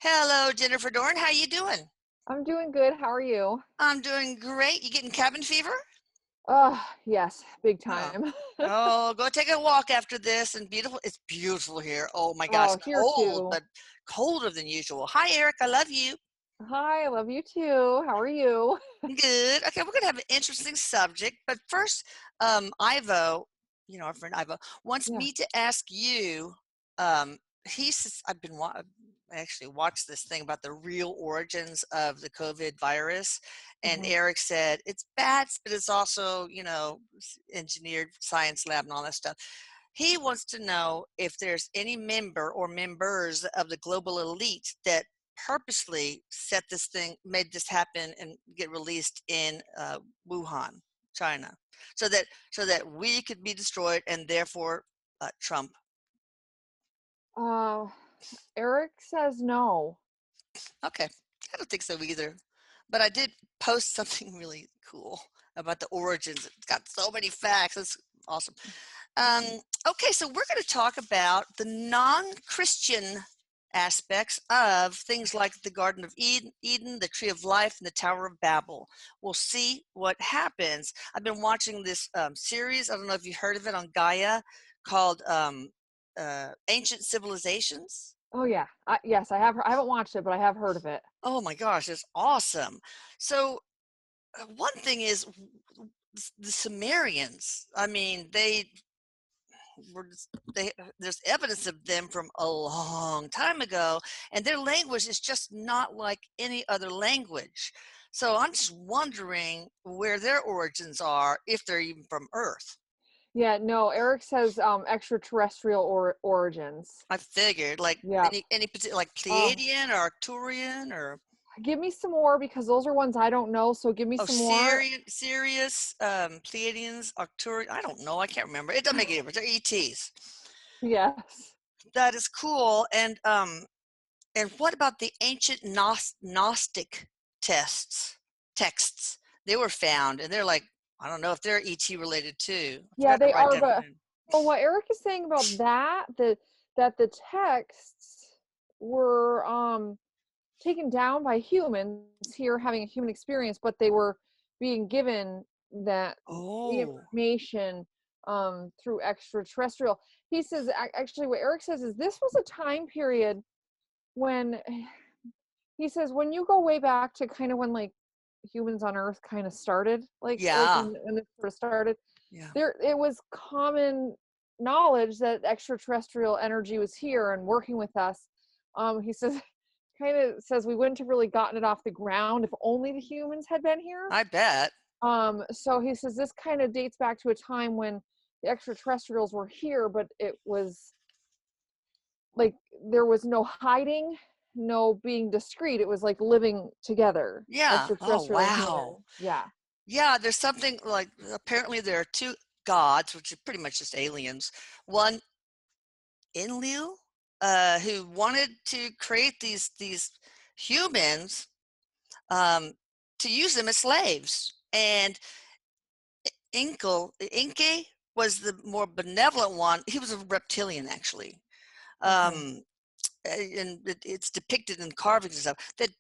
Hello, Jennifer Dorn. How you doing? I'm doing good. How are you? I'm doing great. You getting cabin fever? Oh, yes, big Oh, time. oh, go take a walk after this. And beautiful. It's beautiful here. Oh my gosh, Oh, here cold, too. but colder than usual. Hi, Eric. I love you. Hi, I love you too. How are you? Good. Okay, we're gonna have an interesting subject, but first, Ivo, our friend Ivo, wants Yeah. me to ask you. Um, he says I actually watched this thing about the real origins of the COVID virus, and Mhm. Eric said it's bats, but it's also engineered science lab and all that stuff. He wants to know if there's any member or members of the global elite that purposely made this happen and get released in Wuhan, China, so that we could be destroyed and therefore Trump. Uh, Eric says no. Okay, I don't think so either, but I did post something really cool about the origins. It's got so many facts. It's awesome. Um, okay, so we're going to talk about the non-Christian aspects of things like the Garden of Eden, the Tree of Life, and the Tower of Babel. We'll see what happens. I've been watching this series. I don't know if you've heard of it on Gaia called Ancient Civilizations. Oh yeah. Yes, I have. I haven't watched it, but I have heard of it. Oh my gosh, it's awesome. So one thing is the Sumerians. I mean, there's evidence of them from a long time ago, and their language is just not like any other language. So I'm just wondering where their origins are, if they're even from Earth. Yeah. No, Eric says extraterrestrial origins. I figured, like Yeah. any particular, like Oh, Pleiadian or Arcturian or give me some more because those are ones I don't know. So give me some more. Sirius, Pleiadians, Arcturian. I don't know. I can't remember. It doesn't make any difference. They're ETs. Yes. That is cool. And what about the ancient Gnostic texts? They were found, and they're like, I don't know if they're ET related too. I Yeah, forgot to they write are. that But down. well, what Eric is saying about that the texts were taken down by humans here having a human experience, but they were being given that Oh, information through extraterrestrial. He says actually what Eric says is this was a time period when he says when you go way back to kind of when like humans on Earth kind of started, like yeah, when it sort of started, yeah. there it was common knowledge that extraterrestrial energy was here and working with us. He says kind of says we wouldn't have really gotten it off the ground if only the humans had been here. I bet. So he says this kind of dates back to a time when the extraterrestrials were here, but it was like there was no hiding, no being discreet. It was like living together, Yeah. Oh, extraterrestrial and wow. human. Yeah. Yeah, there's something like apparently there are two gods, which are pretty much just aliens. One, Enlil, who wanted to create these humans um, to use them as slaves, and Enki was the more benevolent one. He was a reptilian, actually. Okay. Um, and it's depicted in carvings and stuff that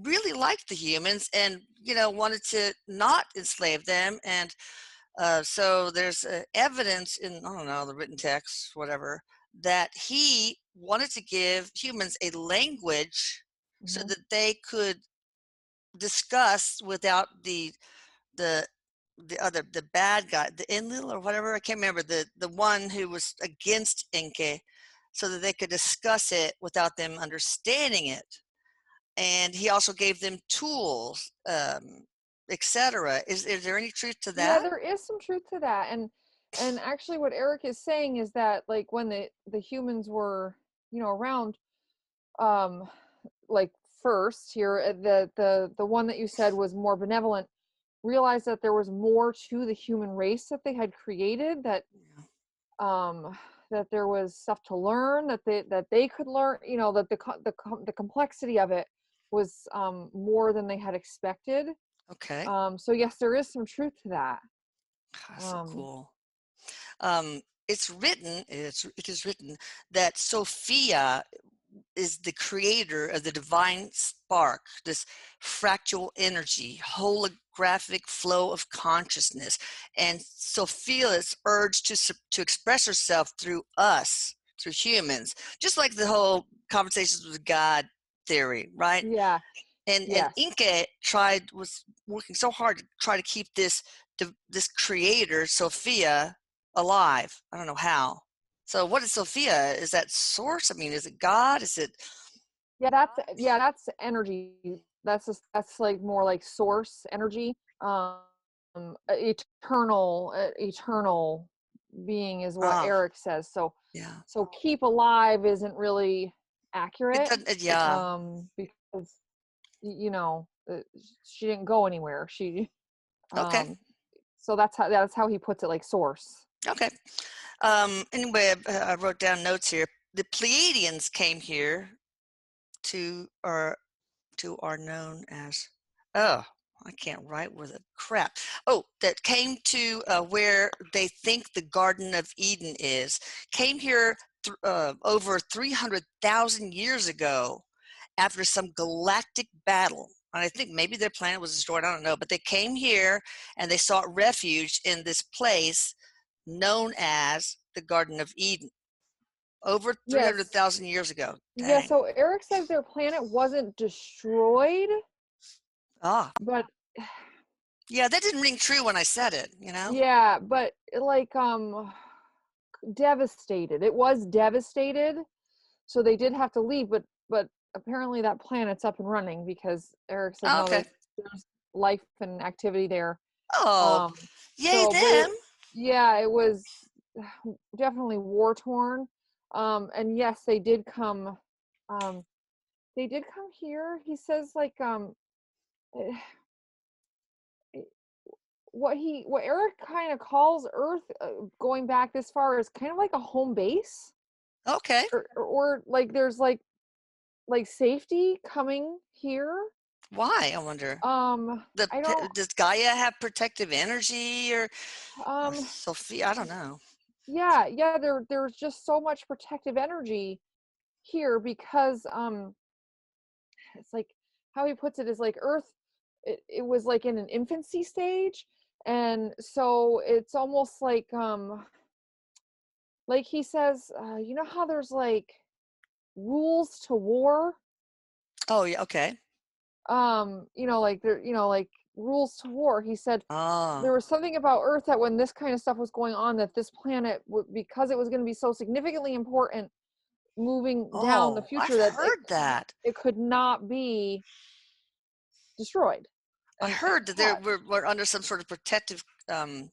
really liked the humans and wanted to not enslave them. And so there's evidence in, I don't know, the written text, whatever, that he wanted to give humans a language so Hmm. that they could discuss without the the bad guy, the Enlil or whatever, I can't remember, the one who was against Enki, so that they could discuss it without them understanding it. And he also gave them tools, etc. Is there any truth to Yeah, that? there is some truth to that. And actually what Eric is saying is that like when the humans were, around, um like first here, the one that you said was more benevolent, realized that there was more to the human race that they had created, Yeah. um that there was stuff to learn, that they could learn, that the complexity of it was more than they had expected. Okay. So yes, there is some truth to that. That's so um cool. It is written that Sophia is the creator of the divine spark, this fractal energy, holographic flow of consciousness. And Sophia's urge to express herself through us, through humans, just like the whole conversations with God theory, right? Yeah. And Yes. Enki was working so hard to try to keep this creator, Sophia, alive. I don't know how. So what is Sophia? Is that source? I mean, is it God? Is it? That's energy. That's like more like source energy. Eternal being is what Oh, Erik says. So yeah. keep alive isn't really It accurate, doesn't. Yeah. because you know, she didn't go anywhere. She Okay. so that's how he puts it, like source. Okay. Anyway, I wrote down notes here. The Pleiadians came here to are known as, oh, I can't write with a crap. Oh, that came to where they think the Garden of Eden is, came here over 300,000 years ago after some galactic battle. And I think maybe their planet was destroyed, I don't know, but they came here and they sought refuge in this place known as the Garden of Eden over Yes. 300,000 years ago. Yeah, Dang. so Erik says their planet wasn't destroyed, Ah, but yeah, that didn't ring true when I said it, you know? yeah, but like devastated. It was devastated, so they did have to leave, but apparently that planet's up and running because Erik said Oh, no, okay. there's life and activity there. Oh, Um yay but them. it was definitely war torn. And yes, um they did come here. He says like eh, eh, what Erik kind of calls Earth, going back this far, is kind of like a home base, Okay. or like there's like safety coming here. Why, I wonder? Um, I don't. Does Gaia have protective energy or Um, Sophia? I don't know. yeah. There's just so much protective energy here because it's like how he puts it is like Earth. It was like in an infancy stage, and so it's almost like he says, you know how there's like rules to war, Oh, yeah, okay. like there, like rules to war. He said Oh, there was something about Earth that when this kind of stuff was going on, that this planet because it was going to be so significantly important moving down the oh, I've future, that heard that. it could not be destroyed I and heard that touched. we're under some sort of protective um,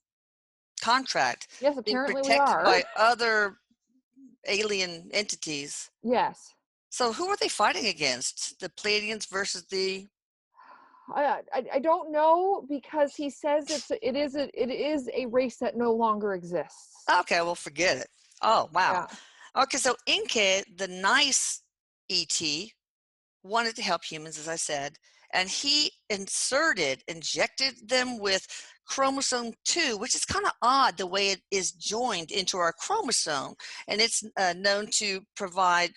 contract, Yes, being apparently we protected are. by other alien entities. Yes. So who are they fighting against? The Pleiadians versus the? I don't know, because he says it is a race that no longer exists. Okay, well, forget it. Oh, wow. Yeah. Okay, so Enki, the nice ET, wanted to help humans, as I said, and he injected them with chromosome 2, which is kind of odd the way it is joined into our chromosome. And it's known to provide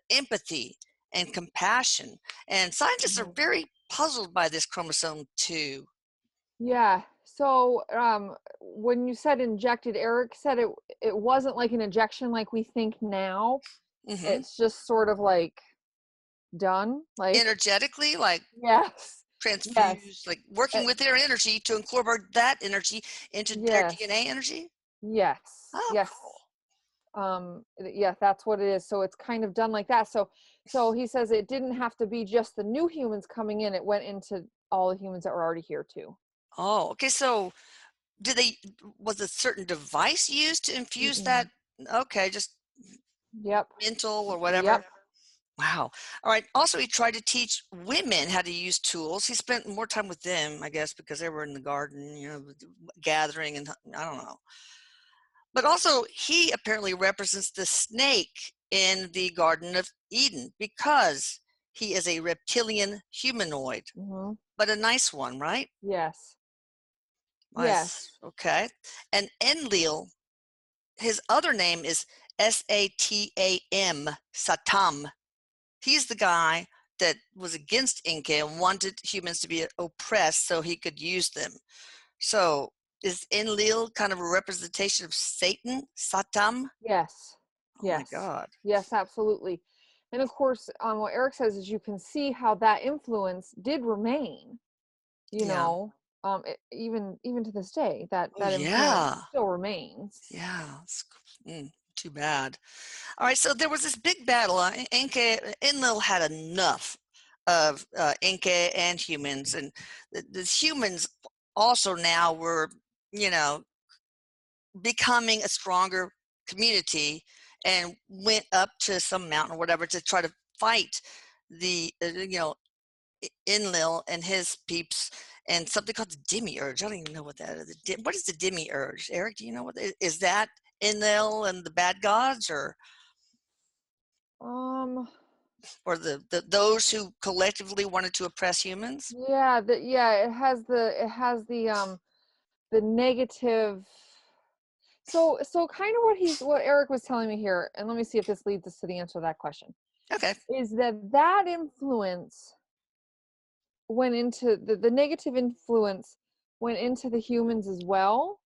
empathy and compassion. And scientists are Mhm. very puzzled by this chromosome 2. Yeah. So when you said injected, Erik said it wasn't like an injection like we think now. Mm-hmm. It's just sort of like done. Like, Energetically, like yes. Yes. transfused, like uh, working with their energy to incorporate that energy into their yes. DNA energy. Yes. Oh, Yes. cool. Yeah, that's what it is. So it's kind of done like that. So he says it didn't have to be just the new humans coming in. It went into all the humans that were already here too. Oh, okay. So did they, was a certain device used to infuse that? Mm-mm. Okay, just Yep. mental or whatever. Yep. Wow. All right. Also, he tried to teach women how to use tools. He spent more time with them, I guess, because they were in the garden, gathering and I don't know. But also, he apparently represents the snake in the Garden of Eden because he is a reptilian humanoid, Hmm. but a nice one, right? Yes. Nice. Yes. Okay. And Enlil, his other name is Satam, Satam. he's the guy that was against Enki and wanted humans to be oppressed so he could use them. So is Enlil kind of a representation of Satan, Satan? Yes. Oh my Yes. God. Yes, absolutely. And of course, what Erik says is you can see how that influence did remain, you Yeah. know, even to this day, that Oh that influence yeah. still remains. Yeah. Too bad. All right. So there was this big battle. Enki, Enlil had enough of Enki and humans, and the humans also now were, you know, becoming a stronger community and went up to some mountain or whatever to try to fight the Enlil and his peeps and something called the demiurge. I don't even know what that is. What is the demiurge? Erik, do you know what is that? Enlil and the bad gods, Um, or the those who collectively wanted to oppress humans? yeah, the negative. So kind of what Erik was telling me here, and let me see if this leads us to the answer to that question, Okay. is that influence went into the negative influence went into the humans as well.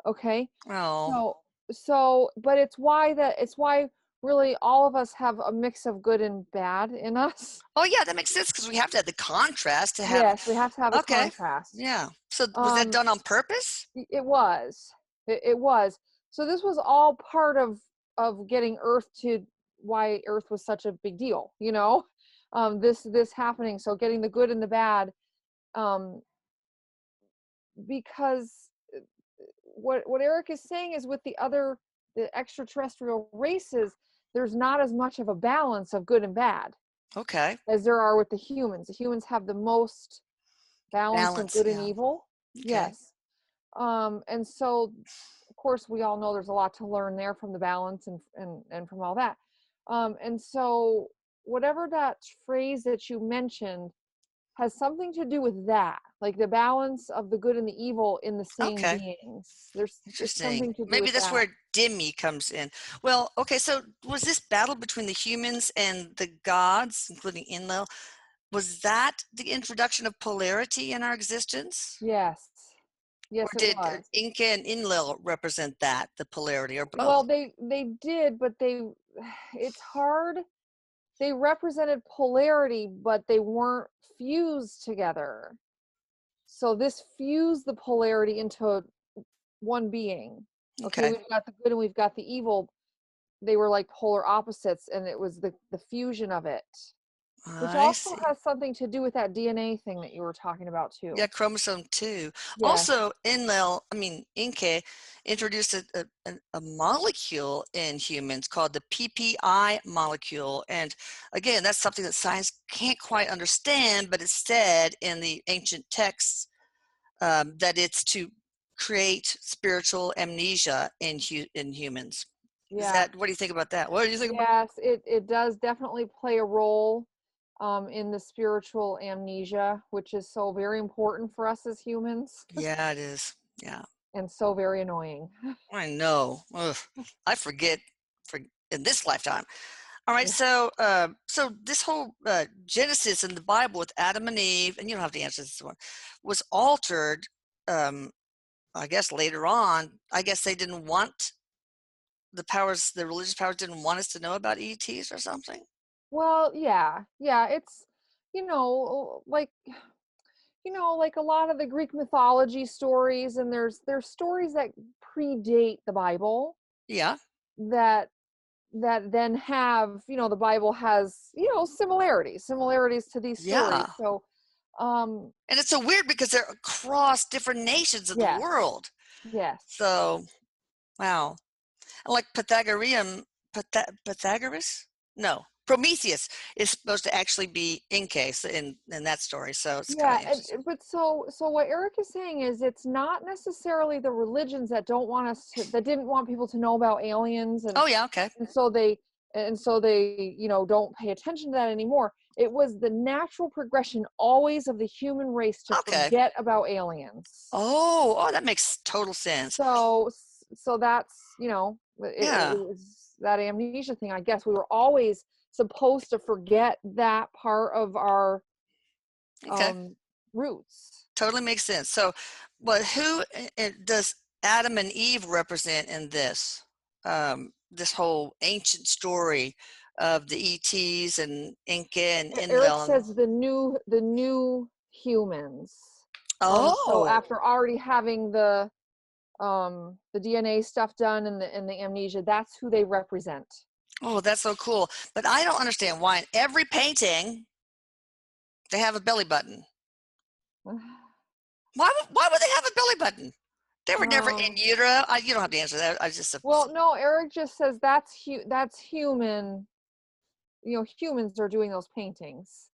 Okay. Oh. But it's why really all of us have a mix of good and bad in us. Oh yeah, that makes sense because we have to have the contrast to have. Yes, we have to have the Okay. contrast. Yeah. So was that Um, done on purpose? it was. It was. So this was all part of getting Earth to why Earth was such a big deal, you know? This happening. So getting the good and the bad, um, because what Erik is saying is with the extraterrestrial races, there's not as much of a balance of good and bad Okay. as there are with the humans. The humans have the most balance of Balance. good and Yeah. evil. Okay. Yes. And so of course we all know there's a lot to learn there from the balance and from all that. And so whatever that phrase that you mentioned has something to do with that, like the balance of the good and the evil in the same Okay. beings. It's Interesting. something to do Maybe with that's that. where Demi comes in. Well, okay, so was this battle between the humans and the gods, including Enlil, was that the introduction of polarity in our existence? Yes. Or Yes, it did was. Inca and Enlil represent that, the polarity, or both? Well, they did, but they it's hard. They represented polarity, but they weren't fused together. So this fused the polarity into one being. Okay, Okay. we've got the good and we've got the evil. They were like polar opposites, and it was the fusion of it, which I also see. has something to do with that DNA thing that you were talking about Yeah, too. chromosome 2. Yes. Also, Inca introduced a molecule in humans called the PPI molecule. And again, that's something that science can't quite understand, but it's said in the ancient texts that it's to create spiritual amnesia in humans. Yeah. What do you think about that? What do you think about? Yes, it does definitely play a role in the spiritual amnesia, which is so very important for us as humans Yeah, it is. Yeah. and so very annoying. I know. Ugh, I forget for in this lifetime. All right, Yeah. so this whole Genesis in the Bible with Adam and Eve, and you don't have to answer this one, was altered. Um, I guess later on, I guess they didn't want the religious powers didn't want us to know about ETs or something. Well, yeah, it's you know, like like a lot of the Greek mythology stories, and there's stories that predate the Bible Yeah, that then have, the Bible has, similarities to these stories. yeah, So, um, and it's so weird because they're across different nations of the yes, world. yes, So wow. Like Pythagoras? No, Prometheus is supposed to actually be Inca in that story. So it's kind yeah. of interesting. But so what Erik is saying is it's not necessarily the religions that that didn't want people to know about aliens, Oh yeah, okay, and so they don't pay attention to that anymore. It was the natural progression always of the human race to okay. forget about aliens. Oh, that makes total sense. So that's it Yeah. was that amnesia thing. I guess we were always supposed to forget that part of our Okay. roots. Totally makes sense. So, but who does Adam and Eve represent in this? This whole ancient story of the ETs and Enki and Erik Enlil. says the new humans. So Oh, after already having the DNA stuff done and the amnesia, that's who they represent. oh, that's so cool. But I don't understand why in every painting they have a belly button. Why would they have a belly button? They were never in utero. You don't have to answer that. I just Well, no, Erik just says that's human. You know, humans are doing those paintings.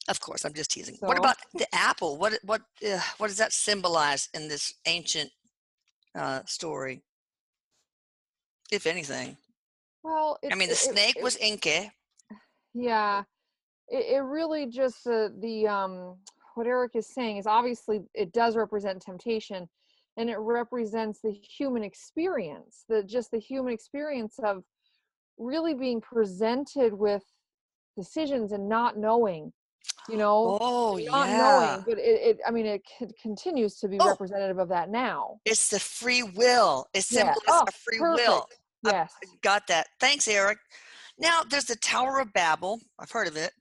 Of course, I'm just teasing. What So, about the apple? What does that symbolize in this ancient story, if anything? well, I mean, the snake was Enki. yeah, it really just the what Erik is saying is obviously it does represent temptation, and it represents the human experience, the human experience of really being presented with decisions and not knowing, you know, Oh, and not knowing. yeah. But it I mean, it continues to be Oh, representative of that now. it's the free will. It Yeah. symbolizes Oh, our free will. perfect. I Yes. got that. Thanks, Erik. Now, there's the Tower of Babel. I've heard of it.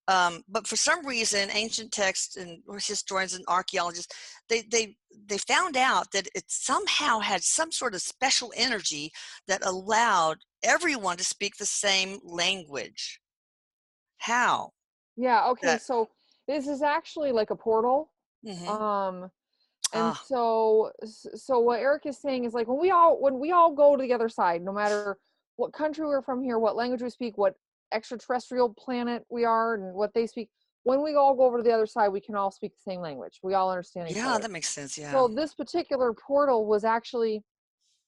But for some reason, ancient texts and historians and archaeologists, they found out that it somehow had some sort of special energy that allowed everyone to speak the same language. How? Yeah. Okay. That? So this is actually like a portal. Mm-hmm. Um, and Ah, so what Erik is saying is like when we all go to the other side, no matter what country we're from here, what language we speak, what extraterrestrial planet we are, and what they speak, when we all go over to the other side, we can all speak the same language. We all understand each yeah, other. that makes sense. Yeah. So this particular portal was actually,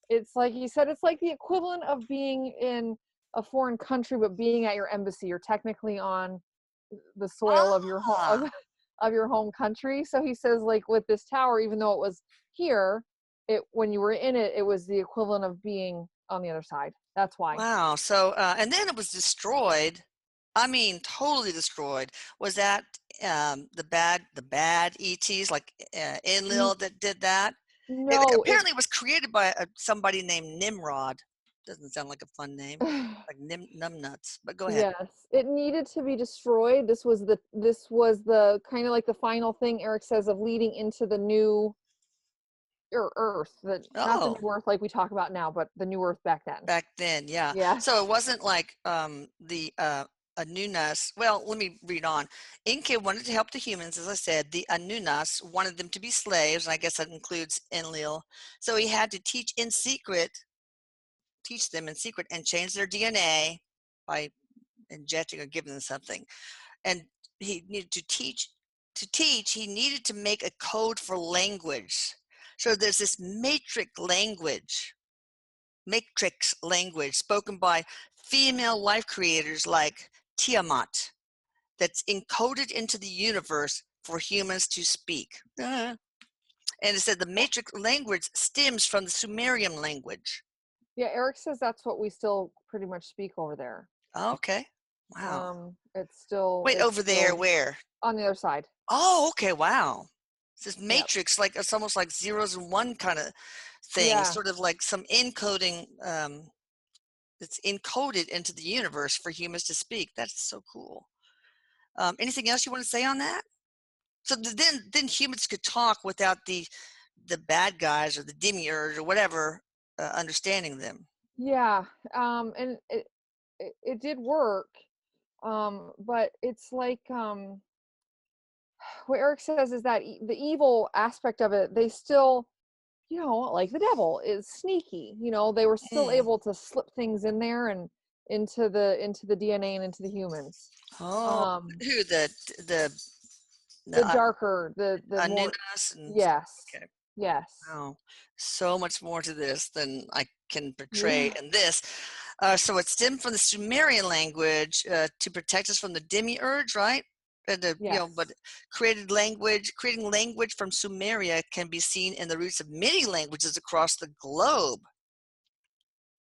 it's like he said, it's like the equivalent of being in a foreign country, but being at your embassy. You're technically on the soil of your home Ah, of your home country. So he says, like with this tower, even though it was here, it when you were in it, it was the equivalent of being on the other side. That's why. wow. So, and then it was destroyed. I mean, totally destroyed. Was that the bad ETs like N- Enlil that did that? It no, apparently was created by somebody named Nimrod. Doesn't sound like a fun name, it like Numbnuts. But go ahead. yes, it needed to be destroyed. This was the kind of like the final thing Erik says of leading into the new earth, the not the Oh, new earth like we talk about now, but the new earth back then. back then, yeah. So it Yes. wasn't like the Anunnaki. Well, let me read on. Enki wanted to help the humans, as I said. The Anunnaki wanted them to be slaves, and I guess that includes Enlil. So he had to teach them in secret, and change their DNA by injecting or giving them something. And he needed to teach he needed to make a code for language. So there's this matrix language spoken by female life creators like Tiamat, that's encoded into the universe for humans to speak. And it said the matrix language stems from the Sumerian language. Yeah, Erik says that's what we still pretty much speak over there. Okay, wow. It's still Wait, over there where? on the other side. Oh, okay, wow. It's this Yep. matrix, like it's almost like zeros and one kind of thing, Yeah. sort of like some encoding that's encoded into the universe for humans to speak. That's so cool. Anything else you want to say on that? So then humans could talk without the bad guys or the demiurge or whatever understanding them. Yeah. And it did work. But it's like what Erik says is that the evil aspect of it, they still, like the devil is sneaky. They were still Mm. able to slip things in there and into the DNA and into the humans. Oh, Um, who the the the darker, the more, Anunnaki and yes, okay. yes, Wow, so much more to this than I can portray yeah, in this. So it stemmed from the Sumerian language to protect us from the demiurge, right? And but yes, creating language from Sumeria can be seen in the roots of many languages across the globe.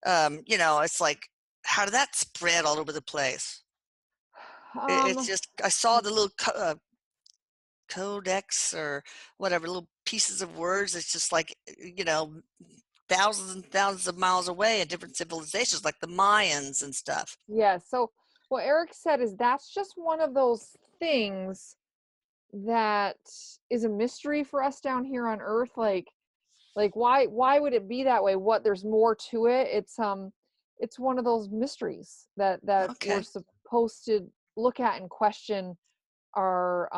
It's like how did that spread all over the place? It's Um, just, I saw the little codex or whatever, little pieces of words. It's just like, thousands and thousands of miles away in different civilizations, like the Mayans and stuff. yeah. So what Eric said is that's just one of those things that is a mystery for us down here on Earth. Like why would it be that way? What There's more to it. It's one of those mysteries that we're Okay. supposed to look at and question our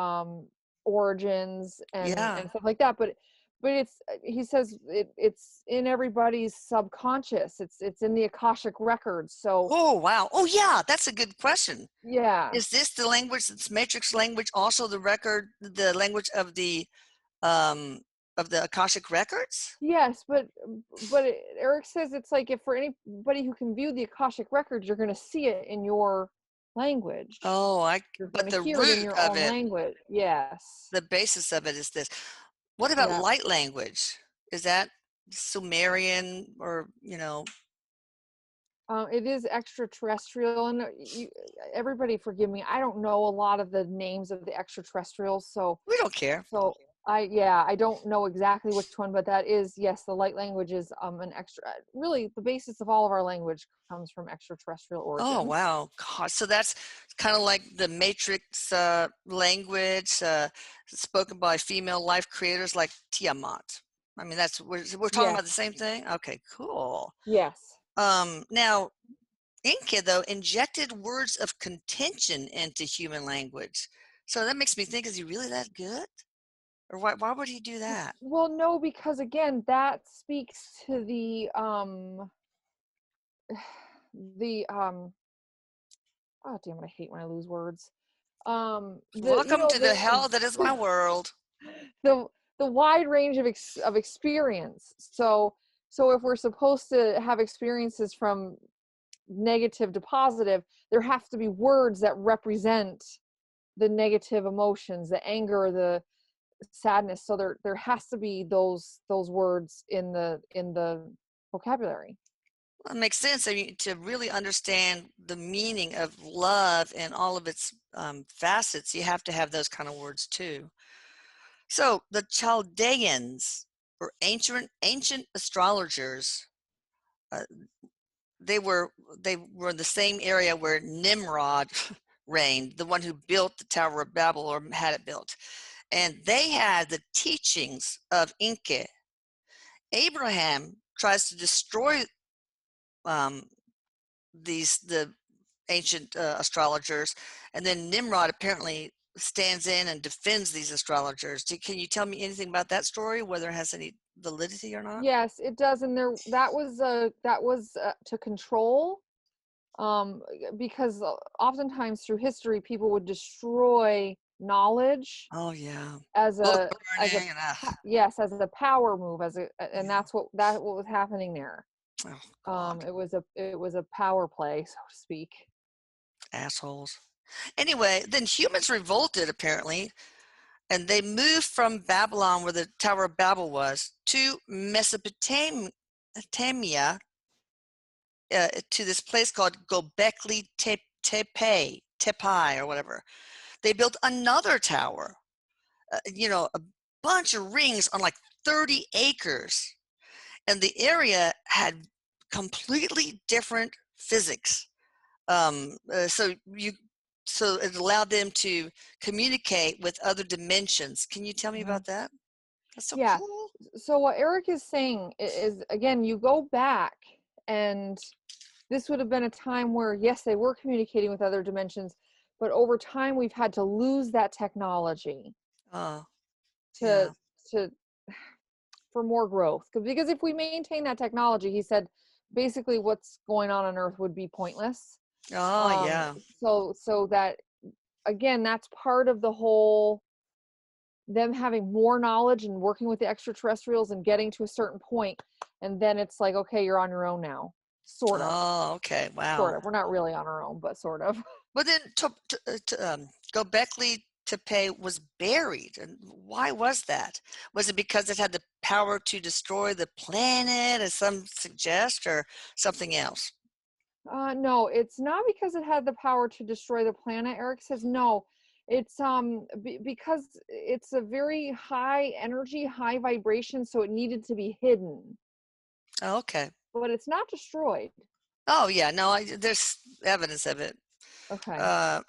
origins Yeah. and stuff like that. But it's he says it's in everybody's subconscious. It's in the Akashic records. So Oh, wow. Oh, yeah. That's a good question. yeah. Is this the language, this matrix language, also the language um, of the Akashic records? Yes, Eric says it's like if for anybody who can view the Akashic records, you're going to see it in your language. Oh, You're going but to the hear it in root your of own it, language. Yes. the basis of it is this. What about Yeah. light language? Is that Sumerian or, It is extraterrestrial, and everybody forgive me. I don't know a lot of the names of the extraterrestrials, we don't care. I don't know exactly which one, but that is, yes, the light language is an extra. Really, the basis of all of our language comes from extraterrestrial Oh, origins. wow. God. So that's kind of like the matrix language spoken by female life creators like Tiamat. I mean, we're talking about the Yes. same thing? Okay, cool. Yes. Now, Enki, though, injected words of contention into human language. So that makes me think, is he really that good? Or why would he do that? Well, no, because again, that speaks to the oh damn it, I hate when I lose words. The you Welcome know to the hell that is my world. the the wide range of experience. So if we're supposed to have experiences from negative to positive, there have to be words that represent the negative emotions, the anger, the sadness. So there has to be those words in the vocabulary. Well, it makes sense. I mean, to really understand the meaning of love and all of its facets, you have to have those kind of words too. So the Chaldeans were ancient astrologers. Uh, they were they were in the same area where Nimrod reigned, the one who built the Tower of Babel or had it built, and they had the teachings of Enki. Abraham tries to destroy um, the ancient astrologers, and then Nimrod apparently stands in and defends these astrologers. Can you tell me anything about that story, whether it has any validity or not? Yes, it does, and there that was to control, because oftentimes through history people would destroy knowledge Oh yeah, as book as a burning and yes, as a power move, and yeah. what was happening there. Oh God, It was a power play, so to speak. assholes. Anyway, then humans revolted apparently, and they moved from Babylon, where the Tower of Babel was, to Mesopotamia, to this place called Gobekli Tepe, or whatever. They built another tower, a bunch of rings on like 30 acres. And the area had completely different physics. Um, uh, so you, so it allowed them to communicate with other dimensions. Can you tell me Mhm. about that? That's so Yeah. cool. So what Eric is saying is, again, you go back, and this would have been a time where, yes, they were communicating with other dimensions, but over time we've had to lose that technology Oh, to yeah. to for more growth. Because if we maintain that technology, he said, basically what's going on Earth would be pointless. Oh, Um, yeah. so that again, that's part of the whole, them having more knowledge and working with the extraterrestrials and getting to a certain point, and then it's like, okay, you're on your own now, sort of. Oh, okay. Sort Wow. of, we're not really on our own, but sort of. But then Gobekli Tepe was buried. And why was that? Was it because it had the power to destroy the planet, as some suggest, or something else? No, it's not because it had the power to destroy the planet. Eric says no. It's because it's a very high energy, high vibration, so it needed to be hidden. Oh, okay. But it's not destroyed. Oh yeah, no, there's evidence of it. Okay. Uh,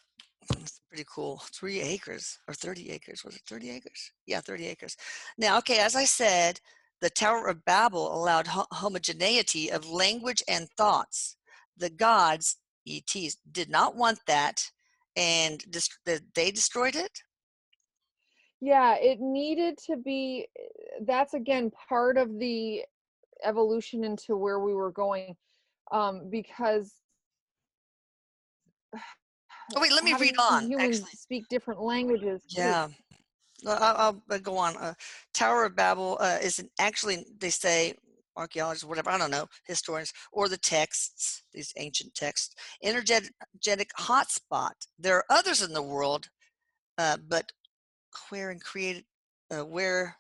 it's pretty cool. 3 acres or 30 acres. Was it 30 acres? Yeah, 30 acres. Now, okay, as I said, the Tower of Babel allowed homogeneity of language and thoughts. The gods, ETs, did not want that, and they destroyed it. Yeah, it needed to be. That's again part of the evolution into where we were going, because Oh wait, let me read having on. humans Actually, speak different languages too. yeah. I'll go on. Tower of Babel isn't actually, they say, archaeologists, whatever, I don't know, historians, or the texts, these ancient texts, energetic hotspot. There are others in the world, but where and created, where,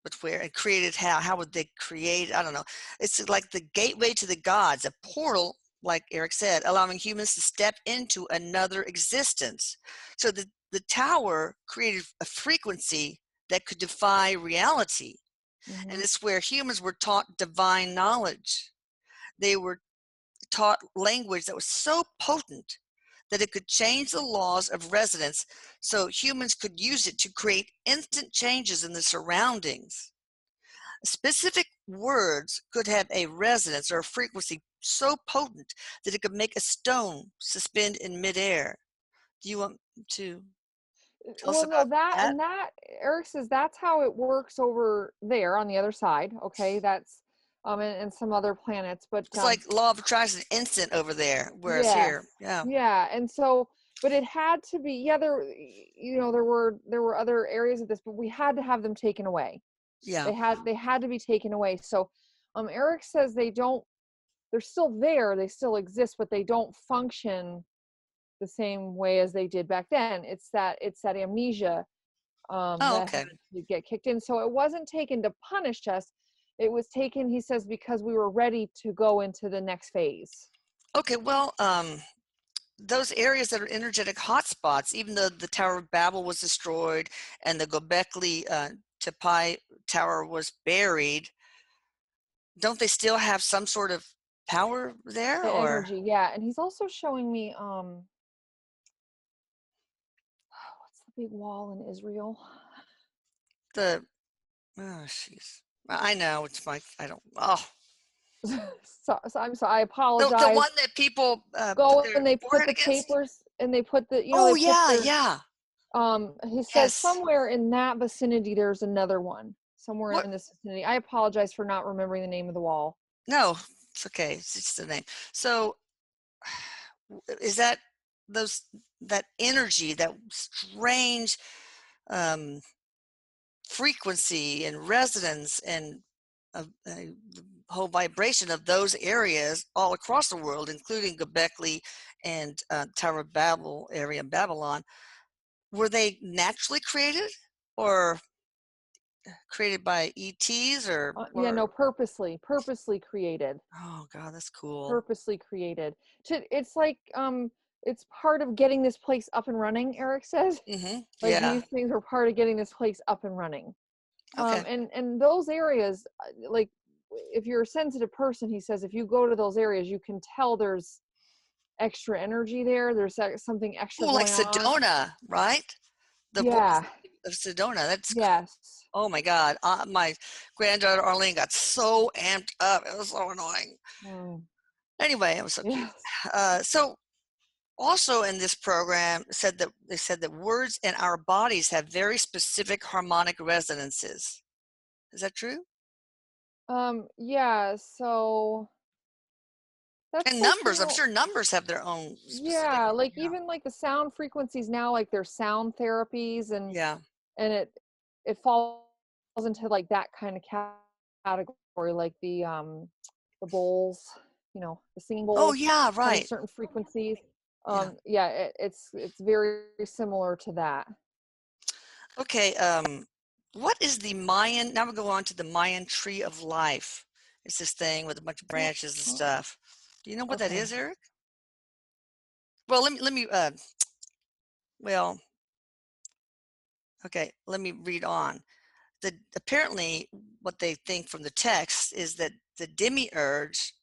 but where and created how? How would they create? I don't know. It's like the gateway to the gods, a portal, like Eric said, allowing humans to step into another existence. So the tower created a frequency that could defy reality. And Hmm. it's where humans were taught divine knowledge. They were taught language that was so potent that it could change the laws of resonance so humans could use it to create instant changes in the surroundings. Specific words could have a resonance or a frequency so potent that it could make a stone suspend in midair. Do you want to tell us Well, no, about that that? and that Eric says that's how it works over there on the other side. Okay, that's and some other planets, but It's like law of attraction instant over there, whereas yes, here, yeah, yeah, and so, but it had to be, yeah, there were other areas of this, but we had to have them taken away. yeah. They had to be taken away. So, Eric says they're still there, they still exist, but they don't function the same way as they did back then. It's that amnesia, Oh, that okay. had to get kicked in. So it wasn't taken to punish us. It was taken, he says, because we were ready to go into the next phase. Okay, well, those areas that are energetic hotspots, even though the Tower of Babel was destroyed and the Gobekli Tepe Tower was buried, don't they still have some sort of power there, or Energy, yeah. And he's also showing me what's the big wall in Israel? the, oh, jeez. I know, it's my, I don't, oh, So I'm sorry, I the apologize. one that people put Go their and they put forehead the against? papers and they put the, Oh, they put yeah, their, yeah. he says Yes. somewhere in that vicinity there's another one. Somewhere What? in this vicinity. I apologize for not remembering the name of the wall. No, it's okay. It's just the name. So, is that those that energy, that strange um, frequency and resonance and the whole vibration of those areas all across the world, including Göbekli and Tower of Babel area in Babylon, were they naturally created or created by ETs Yeah, or no, purposely created. oh God, that's cool. Purposely created. It's like it's part of getting this place up and running, Eric says. Like Yeah. these things are part of getting this place up and running. Okay. And those areas, like if you're a sensitive person, he says if you go to those areas, you can tell there's extra energy there. There's something extra Oh, like going on. Sedona, right? The voice Yeah. of Sedona. That's, Yes. oh my God. My granddaughter Arlene got so amped up. It was so annoying. Mm, Anyway, it was so cute. yes. So also in this program said that they said that words in our bodies have very specific harmonic resonances. Is that true? Yeah. So that's And like, numbers. I'm sure numbers have their own specific. yeah, like Yeah. even like the sound frequencies now, like there's sound therapies, Yeah. and it falls into like that kind of category, like the bowls, the singing Oh bowls yeah. having Right. certain frequencies. Yeah. Yeah, it's very similar to that. Okay. What is the Mayan? Now we'll go on to the Mayan tree of life. It's this thing with a bunch of branches and Uh, stuff. Do you know what that Okay. is, Eric? Well, let me well, okay, let me read on. Apparently what they think from the text is that the demiurge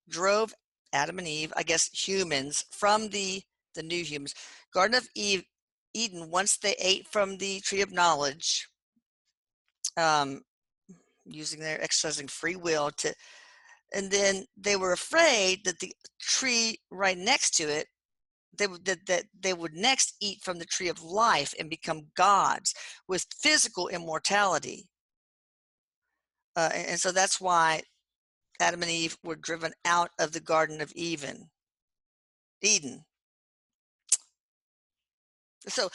drove Adam and Eve, I guess humans, from the new humans, Garden of Eden, once they ate from the tree of knowledge, um, using their exercising free will to, and then they were afraid that the tree right next to it, that they would next eat from the tree of life and become gods with physical immortality. And so that's why Adam and Eve were driven out of the Garden of Eden. So,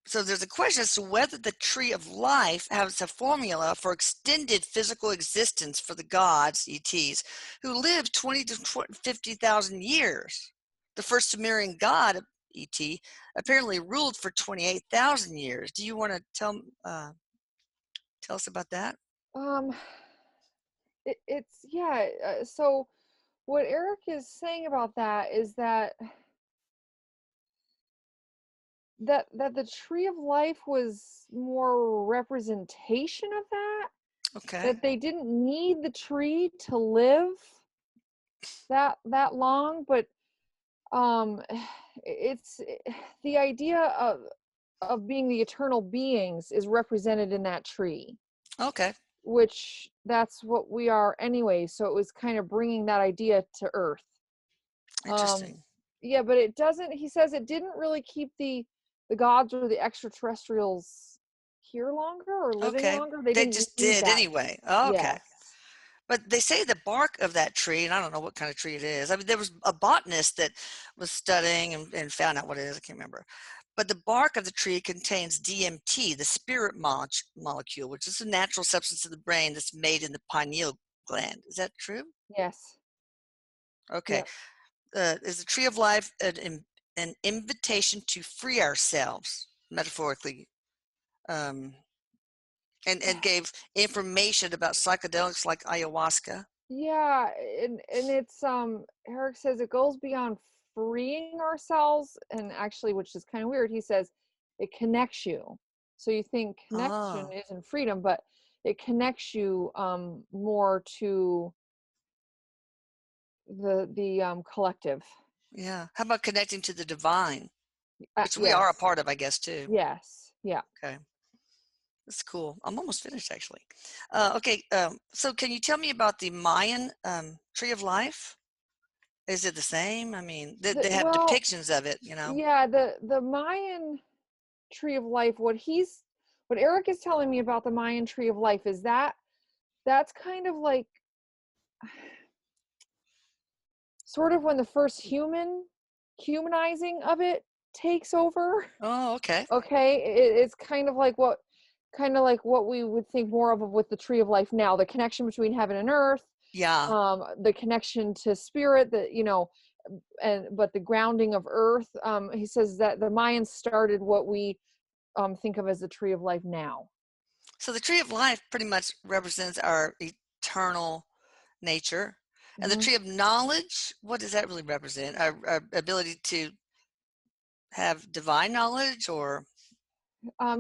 so there's a question as to whether the tree of life has a formula for extended physical existence for the gods, ETs, who lived 20 to 50,000 years. The first Sumerian god, ET, apparently ruled for 28,000 years. Do you want to tell us about that? Um, it's yeah. So what Eric is saying about that is that the tree of life was more representation of Okay. that they didn't need the tree to live that long, but um it's the idea of being the eternal beings is represented in that tree, Okay. which that's what we are anyway, so it was kind of bringing that idea to earth. um Interesting. yeah, but it doesn't, he says it didn't really keep the gods or the extraterrestrials here longer or living Okay. longer. They They didn't just need did that. anyway. Okay. Yes. But they say the bark of that tree, and I don't know what kind of tree it is. I mean, there was a botanist that was studying and found out what it is. I can't remember. But the bark of the tree contains DMT, the spirit molecule, which is a natural substance in the brain that's made in the pineal gland. Is that true? Yes. Okay. Yep. Is the tree of life an invitation to free ourselves, metaphorically, um, and gave information about psychedelics like ayahuasca? Yeah, and it's Eric says it goes beyond freeing ourselves, and actually, which is kind of weird, he says it connects you. So you think connection Oh, isn't freedom, but it connects you more to the collective. yeah. How about connecting to the divine, which we are a Yes. part of, I guess, too? Yes. Yeah. Okay. That's cool. I'm almost finished, actually. Okay. So can you tell me about the Mayan tree of life? Is it the same? I mean, they have Well, depictions of it. yeah, the Mayan tree of life, what Eric is telling me about the Mayan tree of life is that's kind of like sort of when the first humanizing of it takes over. Oh, okay. Okay, it's kind of like what we would think more of with the tree of life now, the connection between heaven and earth, Yeah. the connection to spirit, that and but the grounding of earth. He says that the Mayans started what we think of as the tree of life now. So the tree of life pretty much represents our eternal nature. And the Hmm. tree of knowledge, what does that really represent? Our ability to have divine knowledge or,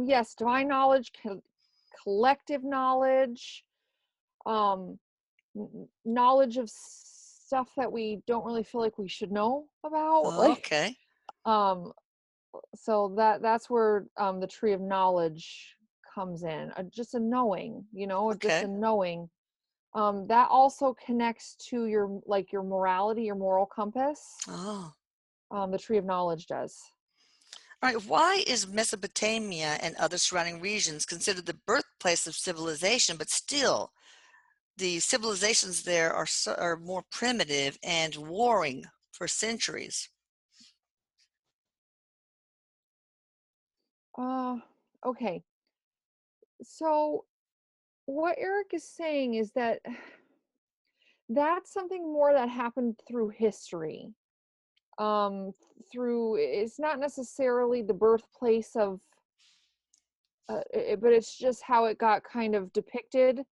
Yes, divine knowledge, collective knowledge, um, knowledge of stuff that we don't really feel like we should know about. oh, Like, okay. um, so that's where the tree of knowledge comes in. Just a knowing, just a Okay. knowing. That also connects to your morality, your moral compass. Oh. The tree of knowledge does. All right. Why is Mesopotamia and other surrounding regions considered the birthplace of civilization, but still the civilizations there are more primitive and warring for centuries? Uh, okay. So what Eric is saying is that that's something more that happened through history. Through It's not necessarily the birthplace of, but it's just how it got kind of depicted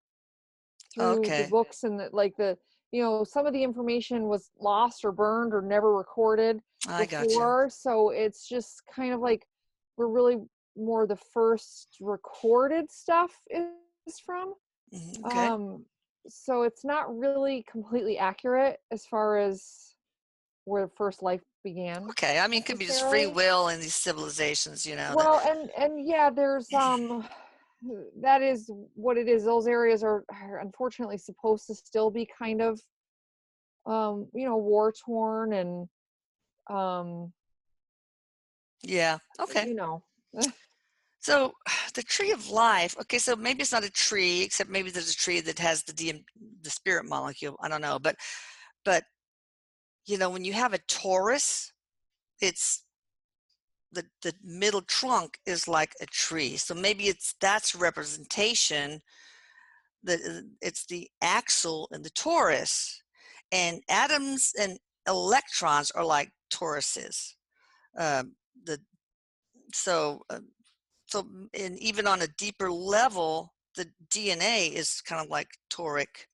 through the Okay. books and the some of the information was lost or burned or never recorded I got you. before. So it's just kind of like we're really more the first recorded stuff is from. Okay. So it's not really completely accurate as far as where first life began Okay. I mean, it could be just free necessarily. will in these civilizations, that. Well, and yeah, there's that is what it is. Those areas are unfortunately supposed to still be kind of war torn and um Yeah. Okay. you know So the tree of life. Okay. So maybe it's not a tree, except maybe there's a tree that has the spirit molecule. I don't know, but when you have a Torus, it's the middle trunk is like a tree. So maybe that's representation. It's the axle in the Torus, and atoms and electrons are like Toruses. The so so and even on a deeper level, the DNA is kind of like toric.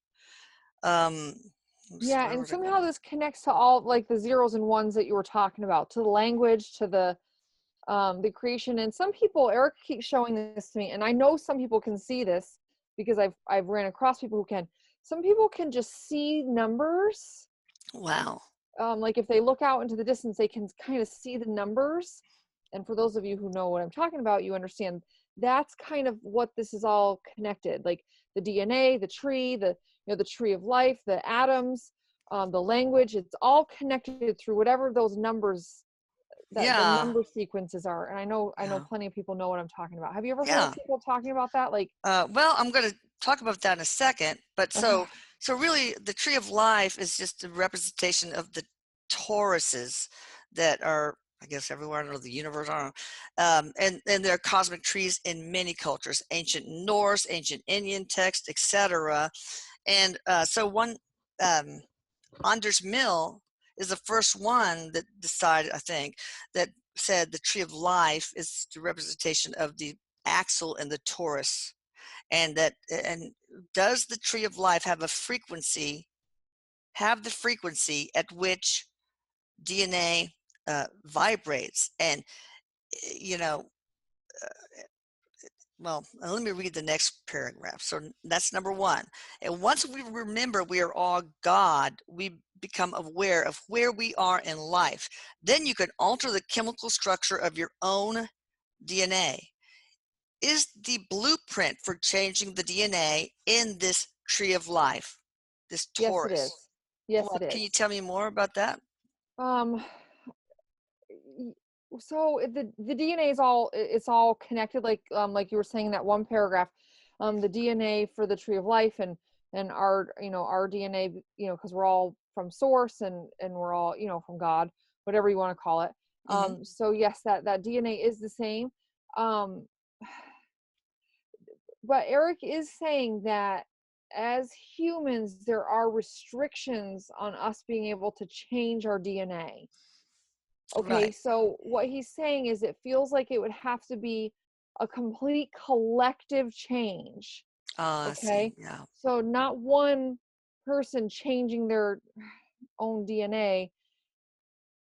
Um, yeah, where and was I somehow going? this connects to all like the zeros and ones that you were talking about, to the language, to the creation. And some people, Eric keeps showing this to me, and I know some people can see this because I've ran across people who can. Some people can just see numbers. Wow. Like if they look out into the distance, they can kind of see the numbers. And for those of you who know what I'm talking about, you understand that's kind of what this is all connected. Like the DNA, the tree, the tree of life, the atoms, the language. It's all connected through whatever those numbers, that the Yeah. number sequences are. And I know Yeah. plenty of people know what I'm talking about. Have you ever heard Yeah. people talking about that? Like, Well, I'm going to talk about that in a second. But uh, so really, the tree of life is just a representation of the Tauruses that are, I guess, everywhere in the universe. I don't know. And there are cosmic trees in many cultures: ancient Norse, ancient Indian text, etc. And so one, um, Anders Mill is the first one that decided, I think, that said the tree of life is the representation of the axle and the Taurus, and does the tree of life have the frequency at which DNA vibrates? And you know well, let me read the next paragraph. So that's number one. And once we remember we are all God, we become aware of where we are in life. Then you can alter the chemical structure of your own DNA. Is the blueprint for changing the DNA in this tree of life, this yes, it Taurus? is. Yes, Well, it can you is. tell me more about that? Um, so the DNA is all, it's all connected, like you were saying in that one paragraph. The DNA for the tree of life and our DNA, because we're all from source and we're all from God, whatever you want to call it. Mm-hmm. So yes, that DNA is the same. Um, but Eric is saying that as humans, there are restrictions on us being able to change our DNA. Okay, Right. so what he's saying is it feels like it would have to be a complete collective change. I see. Okay, Yeah. so not one person changing their own DNA.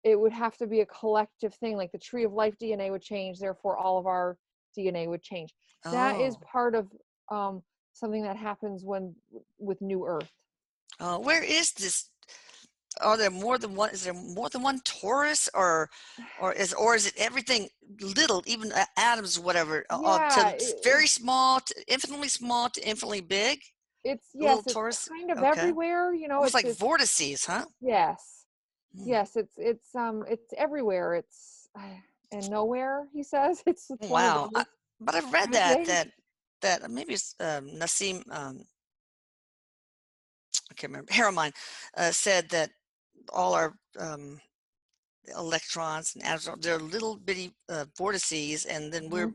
It would have to be a collective thing, like the tree of life DNA would change, therefore all of our DNA would change. That is Oh. part of something that happens when with New Earth. Where is this? Are there more than one? Is there more than one Taurus, or is it everything little, even atoms, whatever, Yeah, to very small, to infinitely big? it's The little yes, it's Taurus. kind of Okay, everywhere. almost It's like it's vortices, huh? yes, Hmm. yes, it's everywhere. It's and nowhere. He says it's one of Wow. those But I've read kind of things. that maybe it's Nassim. I can't remember. Harriman said that all our electrons and atoms, they're little bitty vortices, and then Hmm.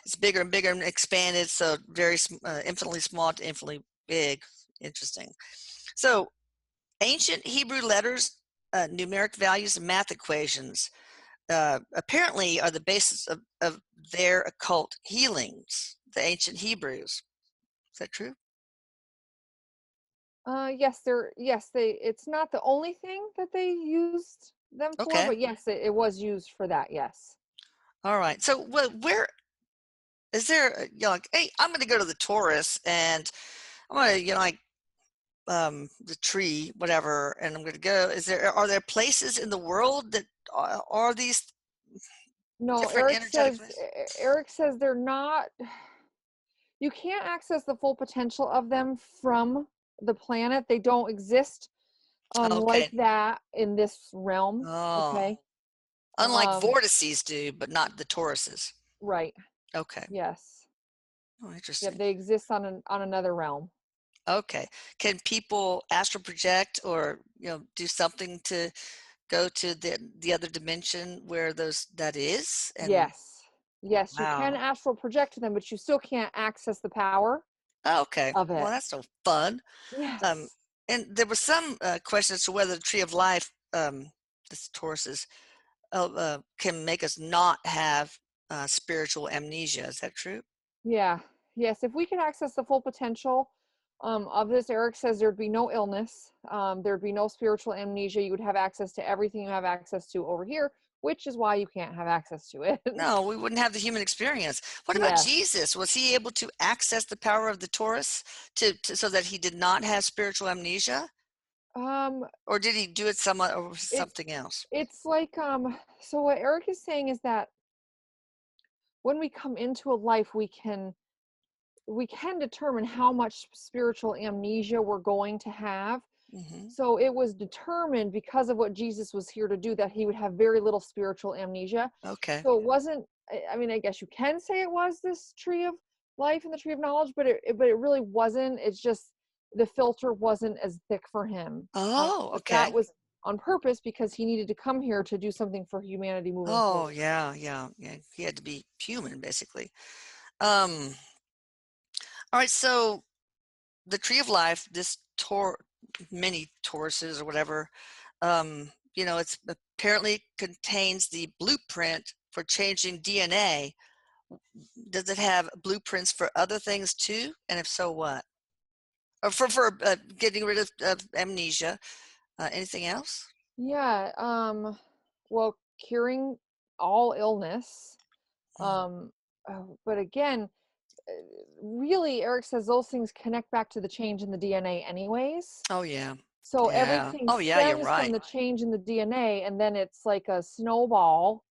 it's bigger and bigger and expanded, so very infinitely small to infinitely big. Interesting. So ancient Hebrew letters, numeric values, and math equations apparently are the basis of their occult healings, the ancient Hebrews. Is that true? It's not the only thing that they used them for, Okay. but yes, it was used for that. Yes. All right. So where is there, like, hey, I'm going to go to the Taurus and I'm going to, like, the tree, whatever, and I'm going to go. Are there places in the world that are these No, different energetic places? Eric says they're not. You can't access the full potential of them from the planet. They don't exist like Okay. that in this realm. Oh, Okay. unlike Um, vortices do, but not the Tauruses. right. Okay. Yes. Oh, Yep. interesting. They exist on another realm. Okay. Can people astral project or, do something to go to the other dimension where that is? And Yes. Yes, you can wow. astral project to them, but you still can't access the power Oh, okay. of Well, it. that's so fun. Um, Yes. and there was some question as to whether the tree of life, this Tauruses, can make us not have spiritual amnesia. Is that true? Yeah. Yes. If we could access the full potential of this, Eric says there'd be no illness. There'd be no spiritual amnesia. You would have access to everything you have access to over here, which is why you can't have access to it. No, we wouldn't have the human experience. What about Yes. Jesus? Was he able to access the power of the Taurus so that he did not have spiritual amnesia? Um, Or did he do it or it something else? it's like so what Eric is saying is that when we come into a life, we can determine how much spiritual amnesia we're going to have. Hmm. So it was determined because of what Jesus was here to do that he would have very little spiritual amnesia. Okay. So it wasn't, I mean, I guess you can say it was this tree of life and the tree of knowledge, but it really wasn't. It's just the filter wasn't as thick for him. Oh, But that okay. was on purpose because he needed to come here to do something for humanity moving Oh, forward. yeah, yeah, yeah. He had to be human, basically. Um, all right, so the tree of life, this many Tauruses or whatever, it's apparently contains the blueprint for changing DNA. Does it have blueprints for other things too? And if so, what? Or for getting rid of amnesia? Anything else? Yeah. Well, curing all illness. Mm. Um, but again, really, Eric says those things connect back to the change in the DNA, anyways. Oh yeah, So yeah. everything Oh yeah, you're stems from right. the change in the DNA, and then it's like a snowball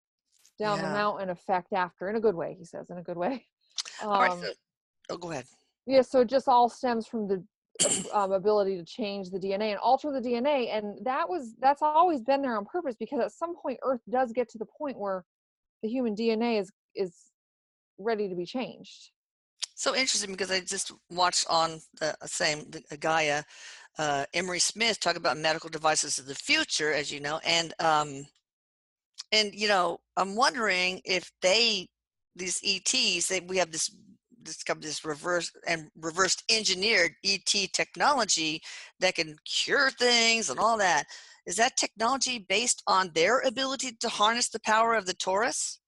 down the Yeah. mountain effect after, in a good way, he says, in a good way. All right. Um, Oh, go ahead. yeah, so it just all stems from the ability to change the DNA and alter the DNA, and that's always been there on purpose because at some point Earth does get to the point where the human DNA is ready to be changed. So interesting because I just watched on the Gaia, Emery Smith talk about medical devices of the future, as you know, and I'm wondering if these ETs, we have discovered this reversed engineered ET technology that can cure things and all that. Is that technology based on their ability to harness the power of the Taurus?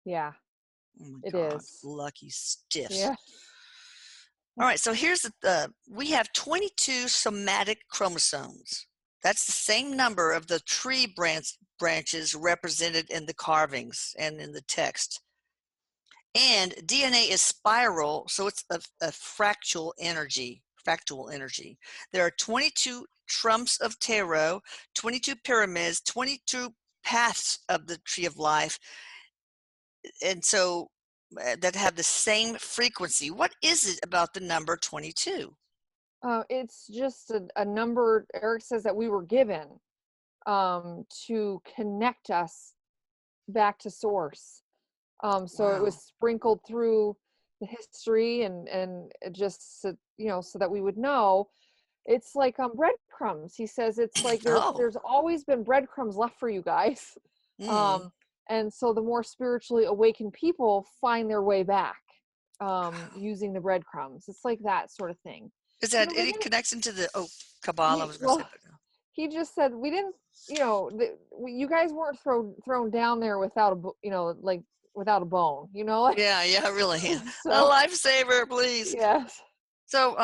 Yeah, Oh my it God, is. lucky stiffs. Yeah. All right, so we have 22 somatic chromosomes. That's the same number of the tree branches represented in the carvings and in the text. And DNA is spiral, so it's a fractal energy. Fractal energy. There are 22 trumps of tarot, 22 pyramids, 22 paths of the tree of life, and so that have the same frequency. What is it about the number 22? It's just a number Eric says that we were given to connect us back to source. So it was Wow. sprinkled through the history and it just so that we would know. It's like breadcrumbs. He says it's like Oh. there's always been breadcrumbs left for you guys. Mm. Um, and so the more spiritually awakened people find their way back using the breadcrumbs. It's like that sort of thing. Is You that know, they any didn't. connection to the Kabbalah? I was going to say, Well, but no. he just said we didn't. You guys weren't thrown down there without like without a bone. Like Yeah, yeah, really. Yeah. A so. lifesaver, please. Yes. So,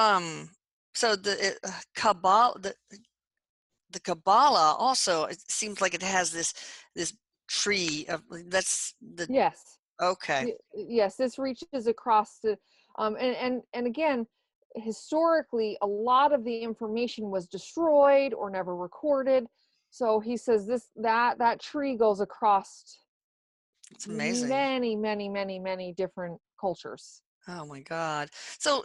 So the Kabbalah, the Kabbalah also, it seems like it has this tree of, that's the, Yes. okay. Yes, this reaches across the and again, historically a lot of the information was destroyed or never recorded. So he says that tree goes across It's amazing. many different cultures. Oh my God. So,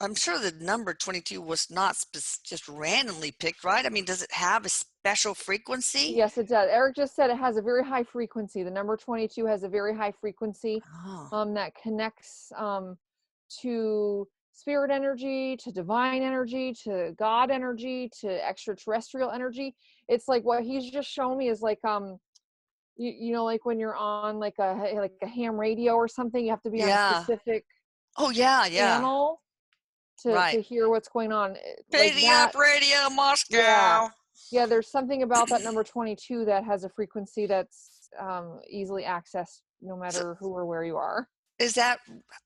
I'm sure the number 22 was not just randomly picked, right? I mean, does it have a special frequency? Yes, it does. Eric just said it has a very high frequency. The number 22 has a very high frequency Oh, that connects to spirit energy, to divine energy, to God energy, to extraterrestrial energy. It's like what he's just shown me is like you know, like when you're on like a ham radio or something, you have to be on a yeah. specific Oh, yeah, yeah. channel Right. to hear what's going on. Like Pay that. up radio Yeah. Moscow. Yeah, there's something about that number 22 that has a frequency that's easily accessed no So, matter who or where you are. is that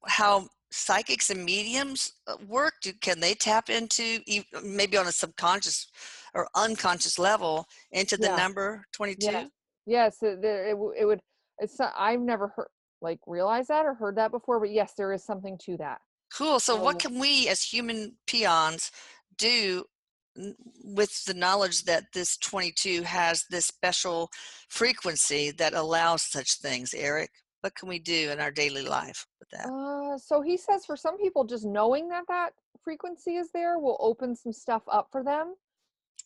how psychics and mediums work? Can they tap into, maybe on a subconscious or unconscious level, into the Yeah. number Yes. 22? Yes, it would I've never heard like realized that or heard that before, but yes, there is something to that. Cool. So, what So can we as human peons do with the knowledge that this 22 has this special frequency that allows such things, Eric? What can we do in our daily life with that? so he says for some people just knowing that that frequency is there will open some stuff up for them.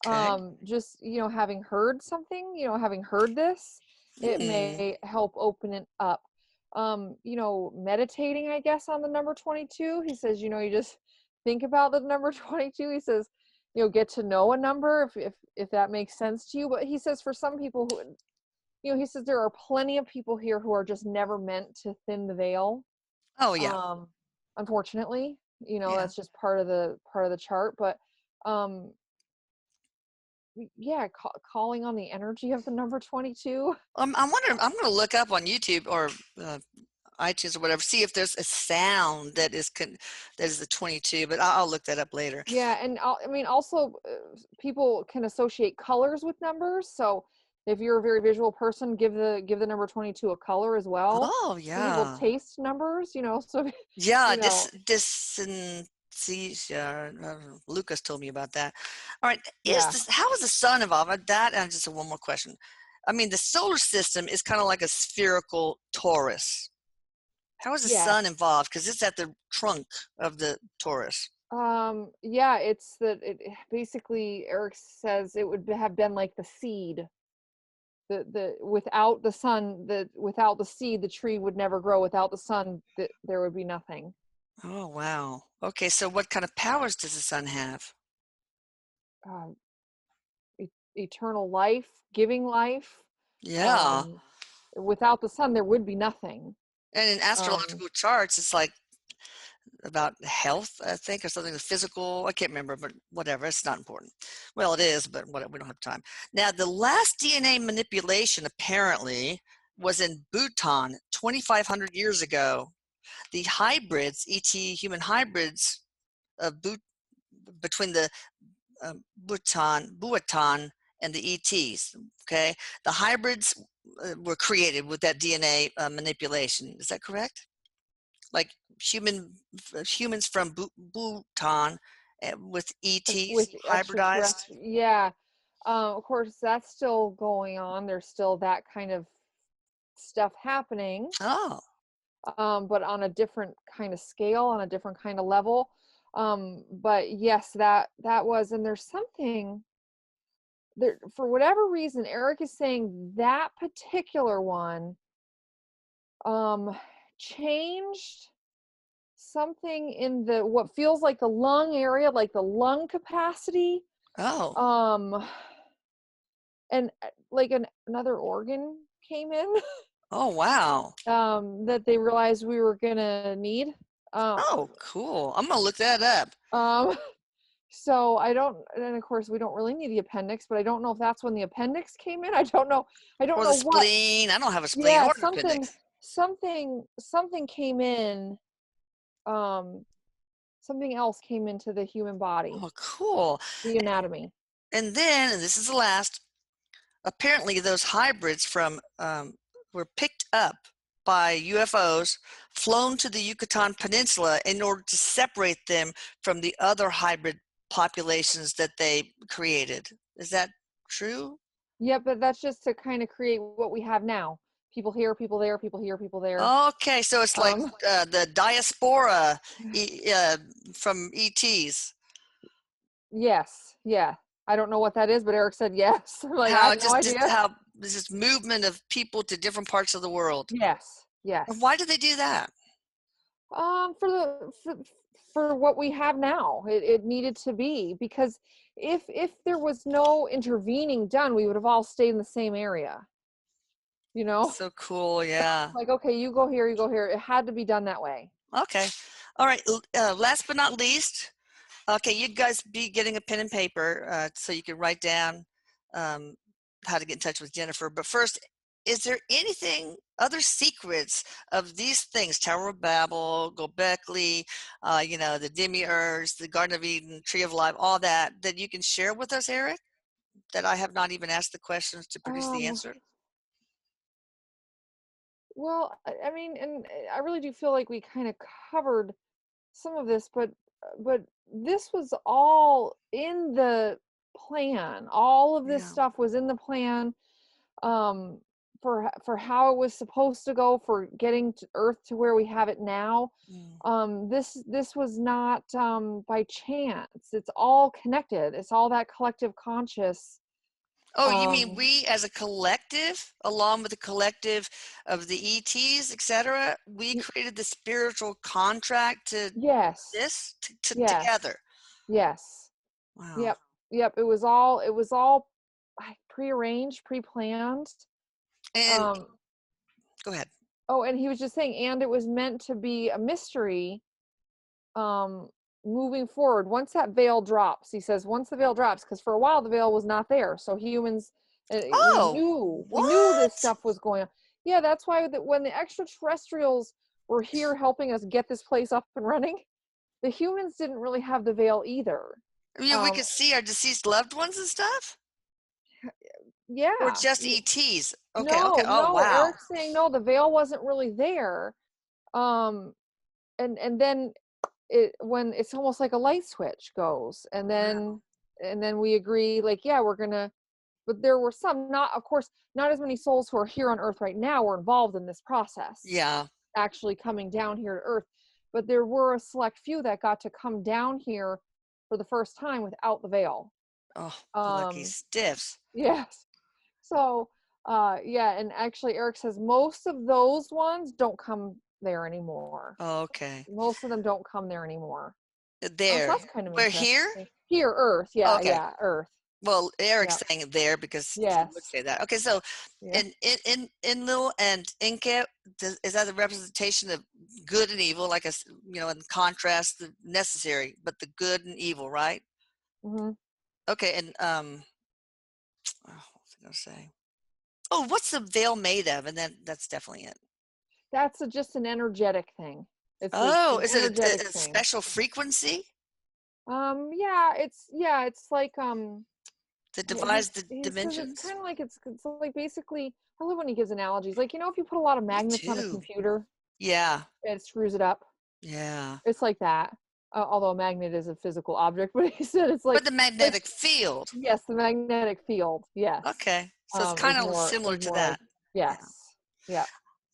Okay. Just, you know, having heard something, you know, having heard this, it Hmm. may help open it up. You know, meditating, I guess, on the number 22. He says, you know, you just think about the number 22. He says, you know, get to know a number if that makes sense to you. But he says for some people who, you know, he says there are plenty of people here who are just never meant to thin the veil. Oh, yeah. um Unfortunately, you know, Yeah. that's just part of the chart. But um yeah, calling on the energy of the number 22. I'm wondering, I'm going to look up on YouTube or uh, iTunes or whatever, see if there's a sound that is the 22, but I'll look that up later. Yeah, and I mean also people can associate colors with numbers. So if you're a very visual person, give the number 22 a color as well. Oh, Some people yeah. taste numbers, you know, so Yeah, you know. synesthesia. Lucas told me about that. All right, Yeah. how is the sun involved? That, and just one more question. I mean, the solar system is kind of like a spherical torus. How is the sun Yes. involved? Because it's at the trunk of the torus. Yeah, it's that it basically Eric says it would have been like the seed. The without the sun, the without the seed, the tree would never grow. Without the sun, there would be nothing. Oh, wow. Okay, so what kind of powers does the sun have? Uh, Eternal life, giving life. Yeah. Um, Without the sun, there would be nothing. And in Um, astrological charts, it's like about health, I think, or something physical. I can't remember, but whatever. It's not important. Well, it is, but whatever, we don't have time. Now, the last DNA manipulation apparently was in Bhutan 2,500 years ago. The hybrids, human hybrids of between the Bhutan and the ETs. Okay, the hybrids were created with that DNA manipulation. Is that correct? Like humans from Bhutan with with ETs hybridized. extraterrestrial, yeah. Of course, that's still going on. There's still that kind of stuff happening, Oh, but on a different kind of scale, on a different kind of level. But yes, that was, and there's something there for whatever reason. Eric is saying that particular one um, changed something in the what feels like the lung area, like the lung capacity. oh, Um, and like another organ came in oh, wow. that they realized we were gonna need. Um, Oh, cool. I'm gonna look that up. um, so I don't, and of course we don't really need the appendix, but I don't know if that's when the appendix came in. I don't know. I don't Or the know what. spleen. I don't have a spleen Yeah, or an appendix. something came in. Um, something else came into the human body, Oh, cool. the anatomy. And then, and this is the last, apparently those hybrids from were picked up by UFOs, flown to the Yucatan Peninsula in order to separate them from the other hybrid populations that they created. Is that true? Yeah, but that's just to kind of create what we have now. People here, people there, people here, people there. Okay, so it's like Um, the diaspora from ETs. yes, yeah. I don't know what that is, but Erik said yes. I'm like, I How have it no just idea. how there's this movement of people to different parts of the world. Yes, And yes. why do they do that? For the for what we have now, it needed to be, because if there was no intervening done, we would have all stayed in the same area. You know, So cool, yeah. like, okay, you go here, you go here. It had to be done that way. Okay, all right. Last but not least, okay, you guys be getting a pen and paper so you can write down um, how to get in touch with Jennifer. But first, is there anything, other secrets of these things, Tower of Babel, Gobekli, the demiurge, the Garden of Eden, Tree of Life, all that, that you can share with us, Erik, that I have not even asked the questions to produce the Um, answer? well, I mean, and I really do feel like we kind of covered some of this, but this was all in the plan. All of this Yeah. stuff was in the plan, um for how it was supposed to go, for getting to Earth to where we have it now. Mm. This was not by chance. It's all connected. It's all that collective conscious. Oh, you mean um we as a collective, along with the collective of the ETs, etc., we y- created the spiritual contract to yes, this yes, together. yes. Wow. Yep, yep. It was all prearranged, pre-planned. And um go ahead. oh, and he was just saying, and it was meant to be a mystery, um moving forward. Once that veil drops, he says, once the veil drops, because for a while the veil was not there, so humans, we Oh, knew this what? stuff was going on. Yeah, that's why when the extraterrestrials were here helping us get this place up and running, the humans didn't really have the veil either. I mean, we um could see our deceased loved ones and stuff, or yeah. just ETs? Okay, okay. No, Oh, no, wow. Erik's saying no, the veil wasn't really there. um and then when it's almost like a light switch goes, Wow. and then we agree, like, yeah, we're gonna. But there were some, not, of course, not as many souls who are here on Earth right now were involved in this process, Yeah. actually coming down here to Earth. But there were a select few that got to come down here for the first time without the veil. Oh, lucky um stiffs. yes. So yeah, and actually Erik says most of those ones don't come there anymore. Okay. Most of them don't come there anymore. So There. that's kind of We're here? interesting. Here, Earth. Yeah, Okay. yeah, Earth. Well, Eric's Yeah. saying it there because he would Yes. say that. Okay, so Yeah. in Enlil and Enki, is that a representation of good and evil, like in contrast, the necessary, but the good and evil, right? Hmm. Okay, and what was I gonna say? Oh, what's the veil made of? And then that's definitely it. That's just an energetic thing. It's Oh, an is it energetic a thing. special frequency Yeah, it's like that divides the he says it's dimensions? kind of like, it's like, basically, I love when he gives analogies. Like, if you put a lot of Me magnets on a too. computer, Yeah, it screws it up. yeah. It's like that. Although a magnet is a physical object, but he said it's But the like magnetic field. yes, the magnetic field. Yes, Okay, so it's kind of similar is to more that. like, Yeah. yes, yeah.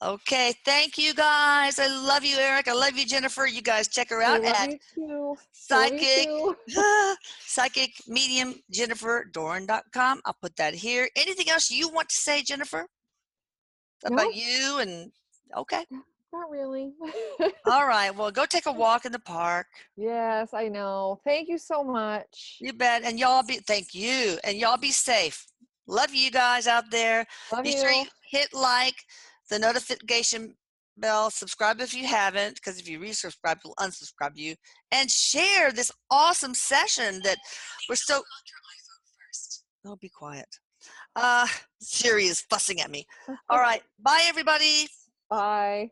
Okay, thank you guys. I love you, Erik. I love you, Jennifer. You guys check her We out love at you too. We love you psychic too. psychic medium jenniferdoran.com. I'll put that here. Anything else you want to say, Jennifer, about No, you? And okay, not really. all right. Well, go take a walk in the park. Yes, I know. Thank you so much. You bet. And y'all be thank you. And y'all be safe. Love you guys out there. Love Be sure you you. hit like, the notification bell, subscribe if you haven't, because if you resubscribe, we'll unsubscribe you, and share this awesome session that we're so. Oh, be quiet. Siri is fussing at me. All right. Bye, everybody. Bye.